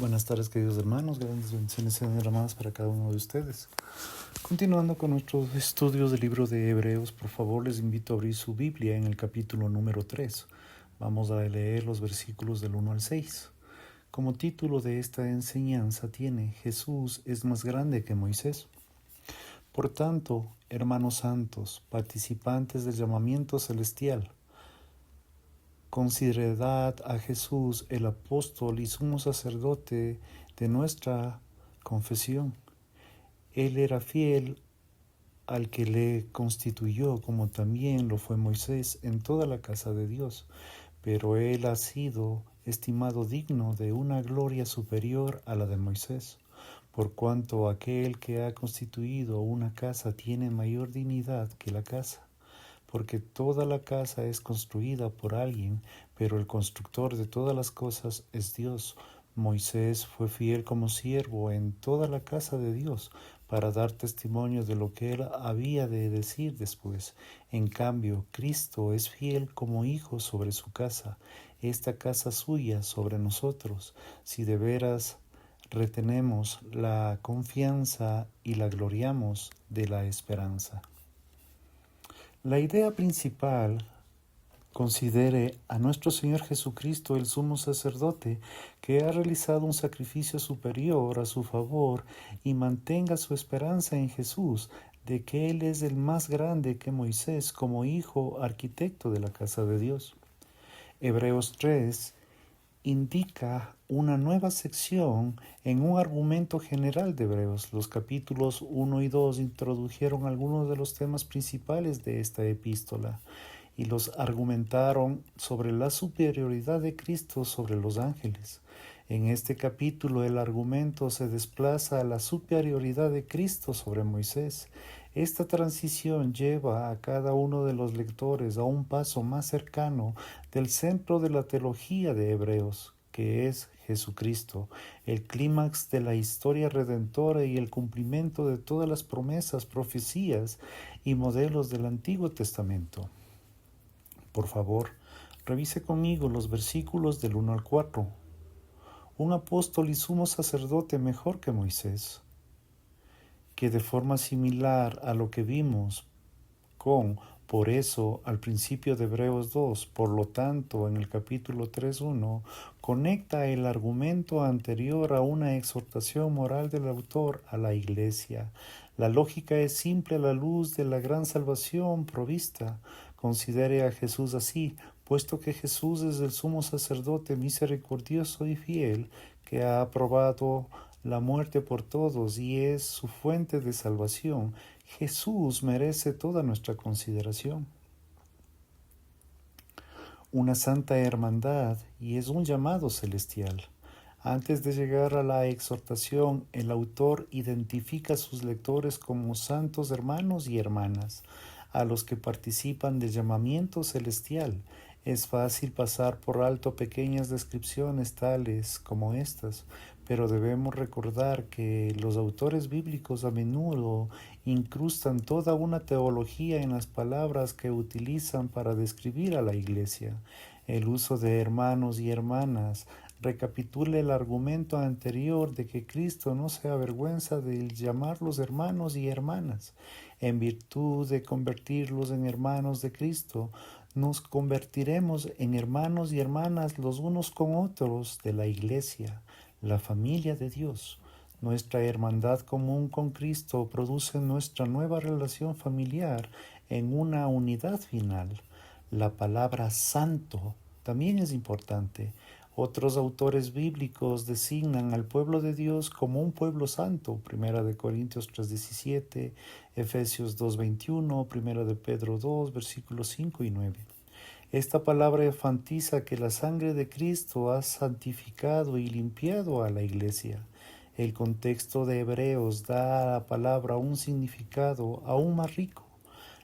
Buenas tardes, queridos hermanos, grandes bendiciones sean derramadas para cada uno de ustedes. Continuando con nuestros estudios del libro de Hebreos, por favor les invito a abrir su Biblia en el capítulo número 3. Vamos a leer los versículos del 1 al 6. Como título de esta enseñanza tiene Jesús es más grande que Moisés. Por tanto, hermanos santos, participantes del llamamiento celestial, considerad a Jesús, el apóstol y sumo sacerdote de nuestra confesión. Él era fiel al que le constituyó, como también lo fue Moisés en toda la casa de Dios, pero él ha sido estimado digno de una gloria superior a la de Moisés, por cuanto aquel que ha constituido una casa tiene mayor dignidad que la casa. Porque toda la casa es construida por alguien, pero el constructor de todas las cosas es Dios. Moisés fue fiel como siervo en toda la casa de Dios, para dar testimonio de lo que él había de decir después. En cambio, Cristo es fiel como hijo sobre su casa, esta casa suya sobre nosotros, si de veras retenemos la confianza y la gloriamos de la esperanza. La idea principal considere a nuestro Señor Jesucristo el sumo sacerdote que ha realizado un sacrificio superior a su favor y mantenga su esperanza en Jesús de que Él es el más grande que Moisés como hijo arquitecto de la casa de Dios. Hebreos 3 indica una nueva sección en un argumento general de Hebreos. Los capítulos 1 y 2 introdujeron algunos de los temas principales de esta epístola y los argumentaron sobre la superioridad de Cristo sobre los ángeles. En este capítulo el argumento se desplaza a la superioridad de Cristo sobre Moisés. Esta transición lleva a cada uno de los lectores a un paso más cercano del centro de la teología de Hebreos, que es Jesucristo, el clímax de la historia redentora y el cumplimiento de todas las promesas, profecías y modelos del Antiguo Testamento. Por favor, revise conmigo los versículos del 1 al 4. Un apóstol y sumo sacerdote mejor que Moisés, que de forma similar a lo que vimos por eso, al principio de Hebreos 2, por lo tanto, en el capítulo 3.1, conecta el argumento anterior a una exhortación moral del autor a la iglesia. La lógica es simple a la luz de la gran salvación provista. Considere a Jesús así, puesto que Jesús es el sumo sacerdote misericordioso y fiel, que ha aprobado la muerte por todos y es su fuente de salvación. Jesús merece toda nuestra consideración. Una santa hermandad y es un llamado celestial. Antes de llegar a la exhortación, el autor identifica a sus lectores como santos hermanos y hermanas, a los que participan del llamamiento celestial. Es fácil pasar por alto pequeñas descripciones tales como estas, pero debemos recordar que los autores bíblicos a menudo incrustan toda una teología en las palabras que utilizan para describir a la iglesia. El uso de hermanos y hermanas recapitula el argumento anterior de que Cristo no se avergüenza de llamarlos hermanos y hermanas. En virtud de convertirlos en hermanos de Cristo, nos convertiremos en hermanos y hermanas los unos con otros de la iglesia, la familia de Dios. Nuestra hermandad común con Cristo produce nuestra nueva relación familiar en una unidad final. La palabra santo también es importante. Otros autores bíblicos designan al pueblo de Dios como un pueblo santo, 1 Corintios 3:17, Efesios 2:21, 1 Pedro 2, versículos 5 y 9. Esta palabra enfatiza que la sangre de Cristo ha santificado y limpiado a la iglesia. El contexto de Hebreos da a la palabra un significado aún más rico.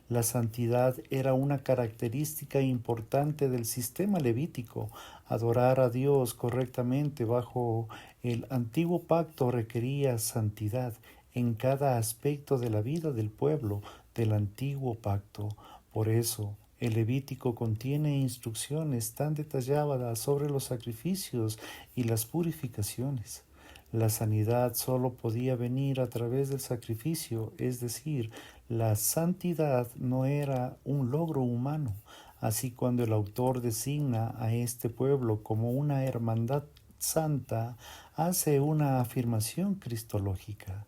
La santidad era una característica importante del sistema levítico. Adorar a Dios correctamente bajo el antiguo pacto requería santidad en cada aspecto de la vida del pueblo del antiguo pacto. Por eso, El Levítico contiene instrucciones tan detalladas sobre los sacrificios y las purificaciones. La sanidad solo podía venir a través del sacrificio, es decir, la santidad no era un logro humano. Así, cuando el autor designa a este pueblo como una hermandad santa, hace una afirmación cristológica.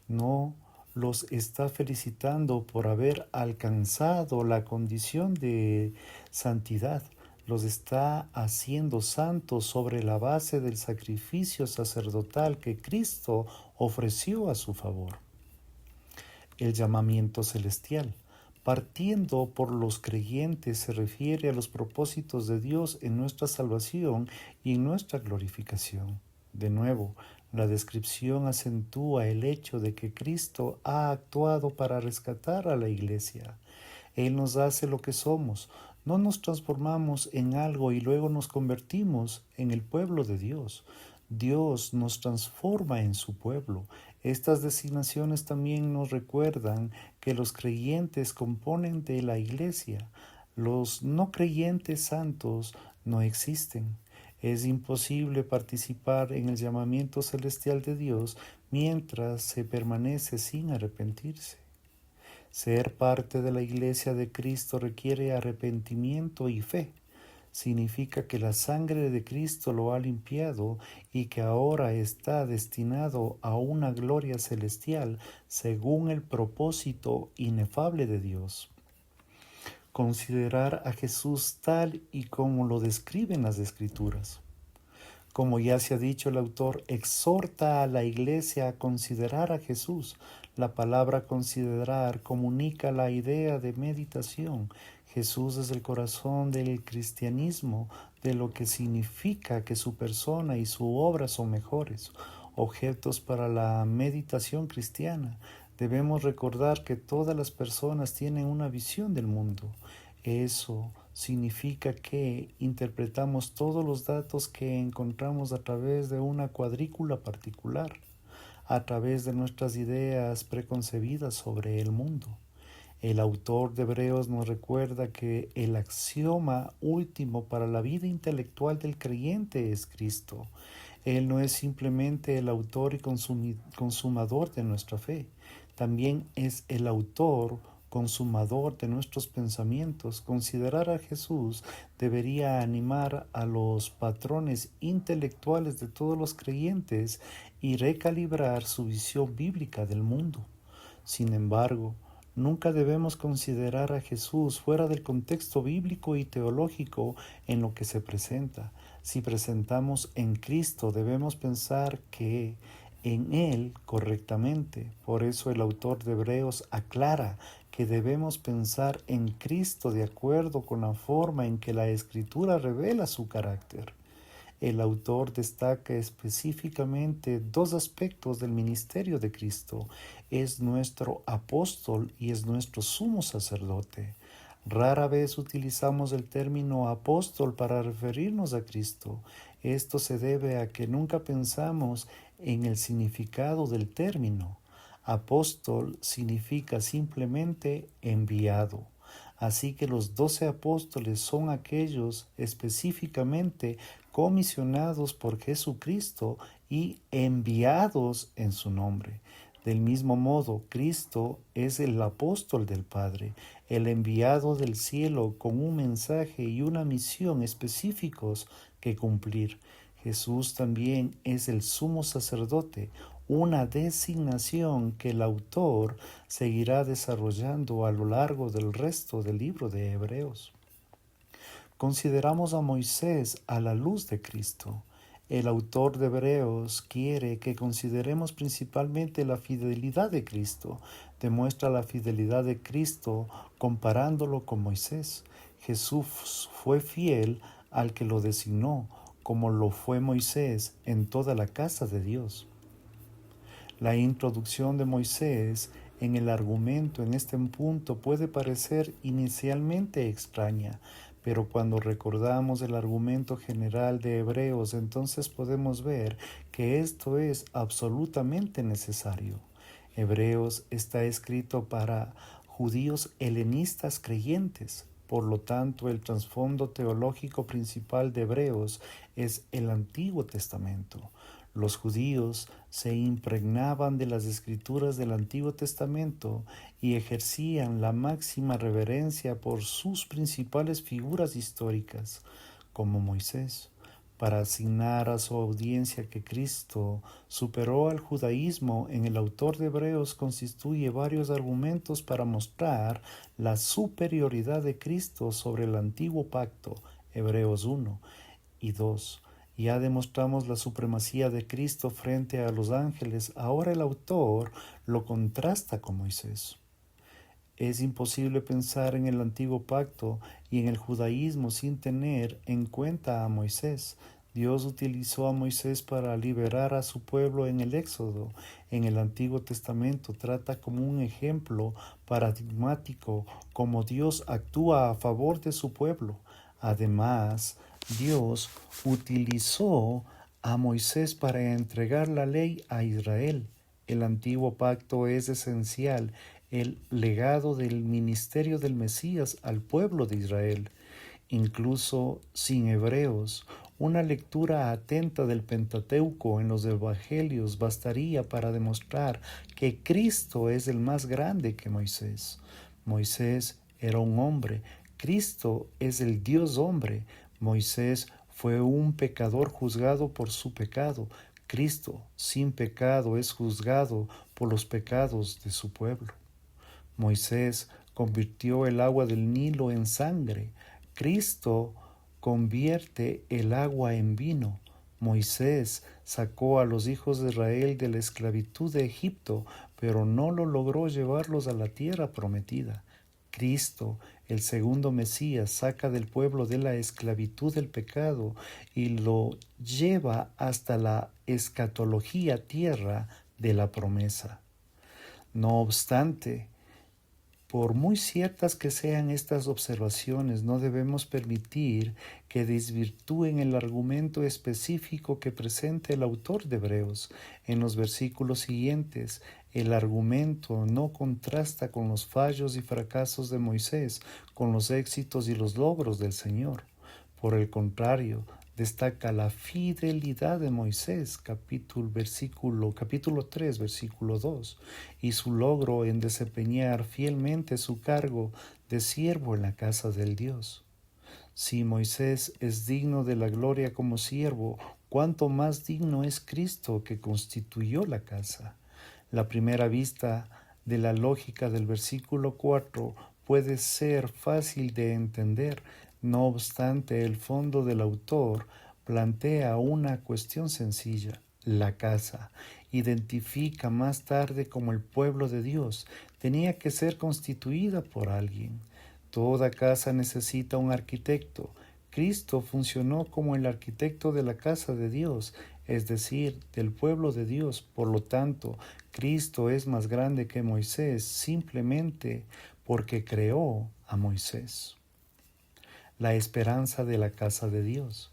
No los está felicitando por haber alcanzado la condición de santidad. Los está haciendo santos sobre la base del sacrificio sacerdotal que Cristo ofreció a su favor. El llamamiento celestial, partiendo por los creyentes, se refiere a los propósitos de Dios en nuestra salvación y en nuestra glorificación. De nuevo, la descripción acentúa el hecho de que Cristo ha actuado para rescatar a la Iglesia. Él nos hace lo que somos. No nos transformamos en algo y luego nos convertimos en el pueblo de Dios. Dios nos transforma en su pueblo. Estas designaciones también nos recuerdan que los creyentes componen de la Iglesia. Los no creyentes santos no existen. Es imposible participar en el llamamiento celestial de Dios mientras se permanece sin arrepentirse. Ser parte de la Iglesia de Cristo requiere arrepentimiento y fe. Significa que la sangre de Cristo lo ha limpiado y que ahora está destinado a una gloria celestial según el propósito inefable de Dios. Considerar a Jesús tal y como lo describen las Escrituras. Como ya se ha dicho, el autor exhorta a la Iglesia a considerar a Jesús. La palabra considerar comunica la idea de meditación. Jesús es el corazón del cristianismo, de lo que significa que su persona y su obra son mejores, objetos para la meditación cristiana. Debemos recordar que todas las personas tienen una visión del mundo. Eso significa que interpretamos todos los datos que encontramos a través de una cuadrícula particular, a través de nuestras ideas preconcebidas sobre el mundo. El autor de Hebreos nos recuerda que el axioma último para la vida intelectual del creyente es Cristo. Él no es simplemente el autor y consumador de nuestra fe, también es el autor consumador de nuestros pensamientos. Considerar a Jesús debería animar a los patrones intelectuales de todos los creyentes y recalibrar su visión bíblica del mundo. Sin embargo, nunca debemos considerar a Jesús fuera del contexto bíblico y teológico en lo que se presenta. Si presentamos en Cristo, debemos pensar que en Él correctamente. Por eso el autor de Hebreos aclara que debemos pensar en Cristo de acuerdo con la forma en que la Escritura revela su carácter. El autor destaca específicamente dos aspectos del ministerio de Cristo. Es nuestro apóstol y es nuestro sumo sacerdote. Rara vez utilizamos el término apóstol para referirnos a Cristo. Esto se debe a que nunca pensamos en el significado del término. Apóstol significa simplemente enviado. Así que los 12 apóstoles son aquellos específicamente comisionados por Jesucristo y enviados en su nombre. Del mismo modo, Cristo es el apóstol del Padre, el enviado del cielo con un mensaje y una misión específicos que cumplir. Jesús también es el sumo sacerdote, una designación que el autor seguirá desarrollando a lo largo del resto del libro de Hebreos. Consideramos a Moisés a la luz de Cristo. El autor de Hebreos quiere que consideremos principalmente la fidelidad de Cristo. Demuestra la fidelidad de Cristo comparándolo con Moisés. Jesús fue fiel al que lo designó, como lo fue Moisés en toda la casa de Dios. La introducción de Moisés en el argumento en este punto puede parecer inicialmente extraña, pero cuando recordamos el argumento general de Hebreos, entonces podemos ver que esto es absolutamente necesario. Hebreos está escrito para judíos helenistas creyentes, Por lo tanto, el trasfondo teológico principal de Hebreos es el Antiguo Testamento. Los judíos se impregnaban de las escrituras del Antiguo Testamento y ejercían la máxima reverencia por sus principales figuras históricas, como Moisés, para asignar a su audiencia que Cristo superó al judaísmo. En el autor de Hebreos constituye varios argumentos para mostrar la superioridad de Cristo sobre el antiguo pacto, Hebreos 1 y 2. Ya demostramos la supremacía de Cristo frente a los ángeles. Ahora el autor lo contrasta con Moisés. Es imposible pensar en el antiguo pacto y en el judaísmo sin tener en cuenta a Moisés. Dios utilizó a Moisés para liberar a su pueblo en el Éxodo. En el Antiguo Testamento trata como un ejemplo paradigmático cómo Dios actúa a favor de su pueblo. Además, Dios utilizó a Moisés para entregar la ley a Israel. El antiguo pacto es esencial, el legado del ministerio del Mesías al pueblo de Israel. Incluso sin hebreos, una lectura atenta del Pentateuco en los Evangelios bastaría para demostrar que Cristo es el más grande que Moisés. Moisés era un hombre, Cristo es el Dios hombre. Moisés fue un pecador juzgado por su pecado. Cristo, sin pecado, es juzgado por los pecados de su pueblo. Moisés convirtió el agua del Nilo en sangre. Cristo convierte el agua en vino. Moisés sacó a los hijos de Israel de la esclavitud de Egipto, pero no lo logró llevarlos a la tierra prometida. Cristo, el segundo Mesías, saca del pueblo de la esclavitud del pecado y lo lleva hasta la escatología tierra de la promesa. No obstante, por muy ciertas que sean estas observaciones, no debemos permitir que desvirtúen el argumento específico que presenta el autor de Hebreos. En los versículos siguientes, el argumento no contrasta con los fallos y fracasos de Moisés, con los éxitos y los logros del Señor. Por el contrario, destaca la fidelidad de Moisés, capítulo 3, versículo 2, y su logro en desempeñar fielmente su cargo de siervo en la casa del Dios. Si Moisés es digno de la gloria como siervo, ¿cuánto más digno es Cristo que constituyó la casa? La primera vista de la lógica del versículo 4 puede ser fácil de entender. No obstante, el fondo del autor plantea una cuestión sencilla. La casa, identifica más tarde como el pueblo de Dios, tenía que ser constituida por alguien. Toda casa necesita un arquitecto. Cristo funcionó como el arquitecto de la casa de Dios, es decir, del pueblo de Dios. Por lo tanto, Cristo es más grande que Moisés simplemente porque creó a Moisés. La esperanza de la casa de Dios.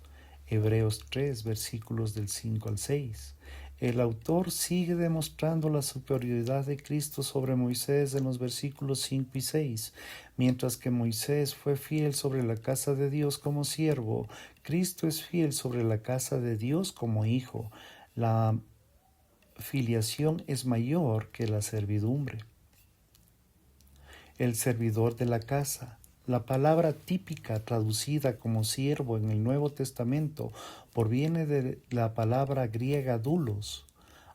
Hebreos 3, versículos del 5 al 6. El autor sigue demostrando la superioridad de Cristo sobre Moisés en los versículos 5 y 6. Mientras que Moisés fue fiel sobre la casa de Dios como siervo, Cristo es fiel sobre la casa de Dios como hijo. La filiación es mayor que la servidumbre. El servidor de la casa. La palabra típica traducida como siervo en el Nuevo Testamento proviene de la palabra griega doulos.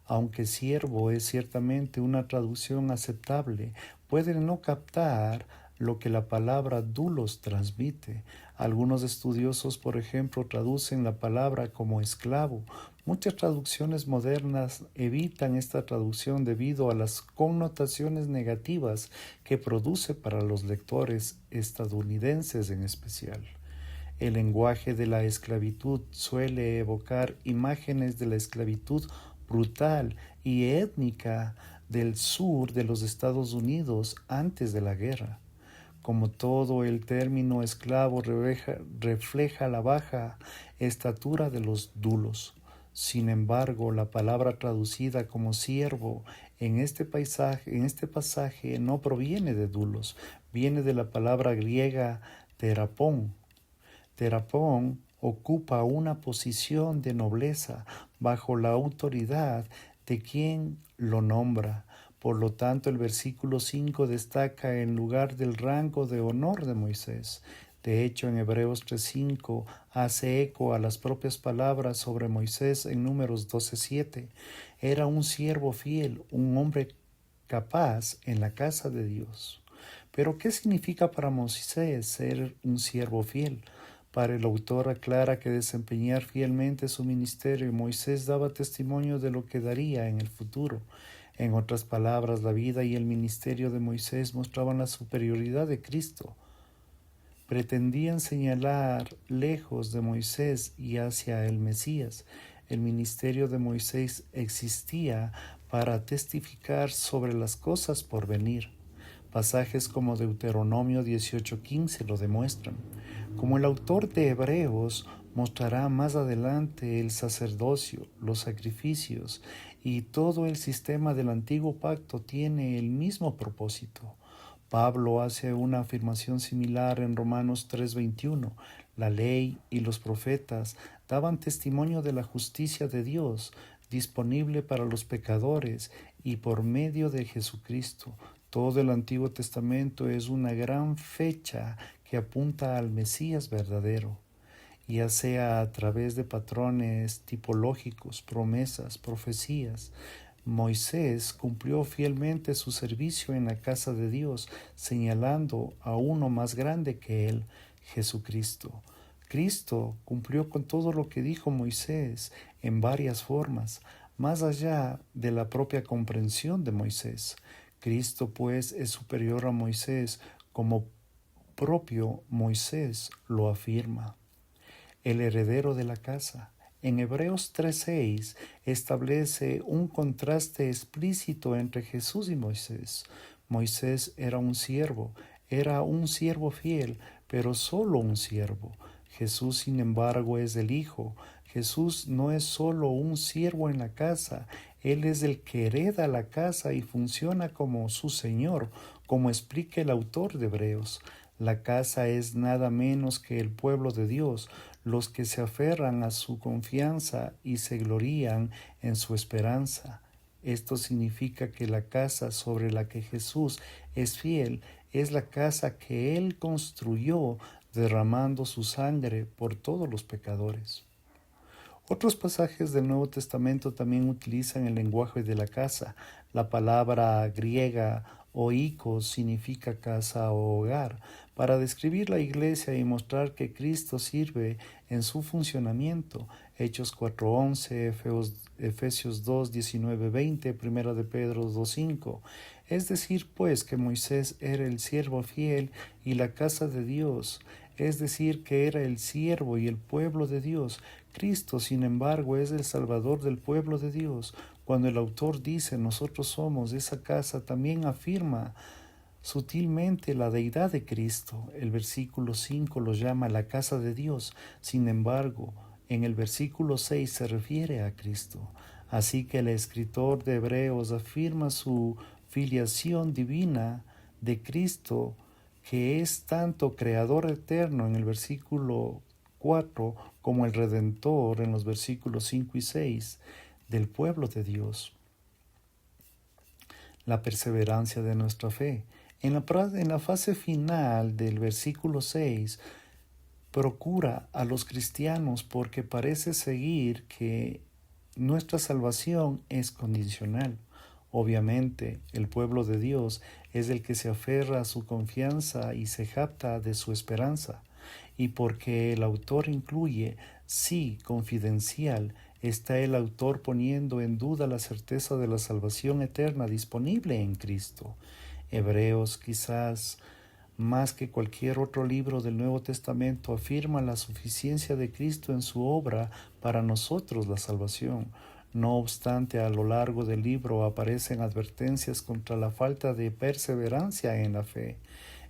Aunque siervo es ciertamente una traducción aceptable, puede no captar lo que la palabra doulos transmite. Algunos estudiosos, por ejemplo, traducen la palabra como esclavo. Muchas traducciones modernas evitan esta traducción debido a las connotaciones negativas que produce para los lectores estadounidenses en especial. El lenguaje de la esclavitud suele evocar imágenes de la esclavitud brutal y étnica del sur de los Estados Unidos antes de la guerra. Como todo, el término esclavo refleja la baja estatura de los doulos. Sin embargo, la palabra traducida como siervo en este pasaje no proviene de doulos, viene de la palabra griega terapón. Terapón ocupa una posición de nobleza bajo la autoridad de quien lo nombra. Por lo tanto, el versículo 5 destaca en lugar del rango de honor de Moisés. De hecho, en Hebreos 3:5 hace eco a las propias palabras sobre Moisés en Números 12:7. Era un siervo fiel, un hombre capaz en la casa de Dios. Pero, ¿qué significa para Moisés ser un siervo fiel? Para el autor aclara que desempeñar fielmente su ministerio, Moisés daba testimonio de lo que daría en el futuro. En otras palabras, la vida y el ministerio de Moisés mostraban la superioridad de Cristo. Pretendían señalar lejos de Moisés y hacia el Mesías. El ministerio de Moisés existía para testificar sobre las cosas por venir. Pasajes como Deuteronomio 18:15 lo demuestran. Como el autor de Hebreos mostrará más adelante, el sacerdocio, los sacrificios y todo el sistema del antiguo pacto tiene el mismo propósito. Pablo hace una afirmación similar en Romanos 3:21. La ley y los profetas daban testimonio de la justicia de Dios disponible para los pecadores y por medio de Jesucristo. Todo el Antiguo Testamento es una gran fecha que apunta al Mesías verdadero, ya sea a través de patrones tipológicos, promesas, profecías. Moisés cumplió fielmente su servicio en la casa de Dios, señalando a uno más grande que él, Jesucristo. Cristo cumplió con todo lo que dijo Moisés en varias formas, más allá de la propia comprensión de Moisés. Cristo, pues, es superior a Moisés, como propio Moisés lo afirma. El heredero de la casa. En Hebreos 3:6 establece un contraste explícito entre Jesús y Moisés. Moisés era un siervo fiel, pero solo un siervo. Jesús, sin embargo, es el Hijo. Jesús no es solo un siervo en la casa, Él es el que hereda la casa y funciona como su Señor, como explica el autor de Hebreos. La casa es nada menos que el pueblo de Dios, los que se aferran a su confianza y se glorían en su esperanza. Esto significa que la casa sobre la que Jesús es fiel es la casa que Él construyó derramando su sangre por todos los pecadores. Otros pasajes del Nuevo Testamento también utilizan el lenguaje de la casa. La palabra griega oikos significa casa o hogar, para describir la iglesia y mostrar que Cristo sirve en su funcionamiento. Hechos 4:11, Efesios 2:19-20, 1 de Pedro 2:5. Es decir, pues, que Moisés era el siervo fiel y la casa de Dios, es decir, que era el siervo y el pueblo de Dios. Cristo, sin embargo, es el Salvador del pueblo de Dios. Cuando el autor dice nosotros somos esa casa, también afirma sutilmente la deidad de Cristo. El versículo 5 lo llama la casa de Dios. Sin embargo, en el versículo 6 se refiere a Cristo. Así que el escritor de Hebreos afirma su filiación divina de Cristo, que es tanto creador eterno en el versículo 4 como el redentor en los versículos 5 y 6 del pueblo de Dios. La perseverancia de nuestra fe. En la fase final del versículo 6, procura a los cristianos porque parece seguir que nuestra salvación es condicional. Obviamente, el pueblo de Dios es el que se aferra a su confianza y se jacta de su esperanza. Y porque el autor incluye sí confidencial, está el autor poniendo en duda la certeza de la salvación eterna disponible en Cristo. Hebreos, quizás más que cualquier otro libro del Nuevo Testamento, afirma la suficiencia de Cristo en su obra para nosotros la salvación. No obstante, a lo largo del libro aparecen advertencias contra la falta de perseverancia en la fe.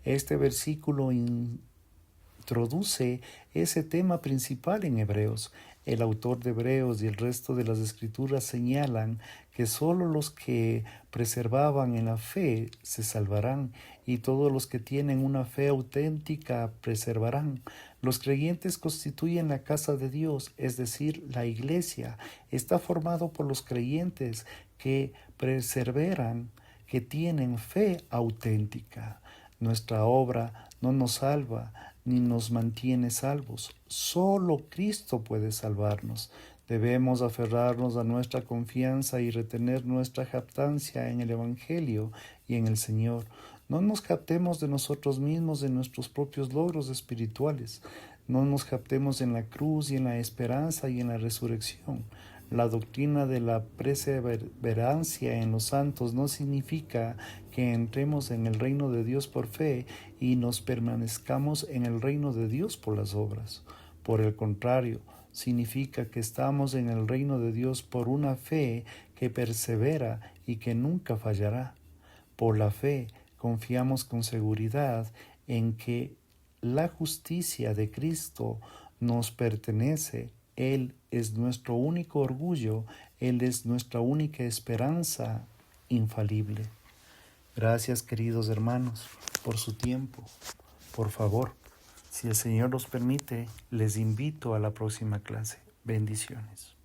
Este versículo introduce ese tema principal en Hebreos. El autor de Hebreos y el resto de las Escrituras señalan que solo los que preservaban en la fe se salvarán, y todos los que tienen una fe auténtica preservarán. Los creyentes constituyen la casa de Dios, es decir, la iglesia. Está formado por los creyentes que perseveran, que tienen fe auténtica. Nuestra obra no nos salva ni nos mantiene salvos. Solo Cristo puede salvarnos. Debemos aferrarnos a nuestra confianza y retener nuestra jactancia en el Evangelio y en el Señor. No nos jactemos de nosotros mismos, de nuestros propios logros espirituales. No nos jactemos en la cruz y en la esperanza y en la resurrección. La doctrina de la perseverancia en los santos no significa que entremos en el reino de Dios por fe y nos permanezcamos en el reino de Dios por las obras. Por el contrario, significa que estamos en el reino de Dios por una fe que persevera y que nunca fallará. Por la fe confiamos con seguridad en que la justicia de Cristo nos pertenece. Él es nuestro único orgullo, Él es nuestra única esperanza infalible. Gracias, queridos hermanos, por su tiempo. Por favor, si el Señor los permite, les invito a la próxima clase. Bendiciones.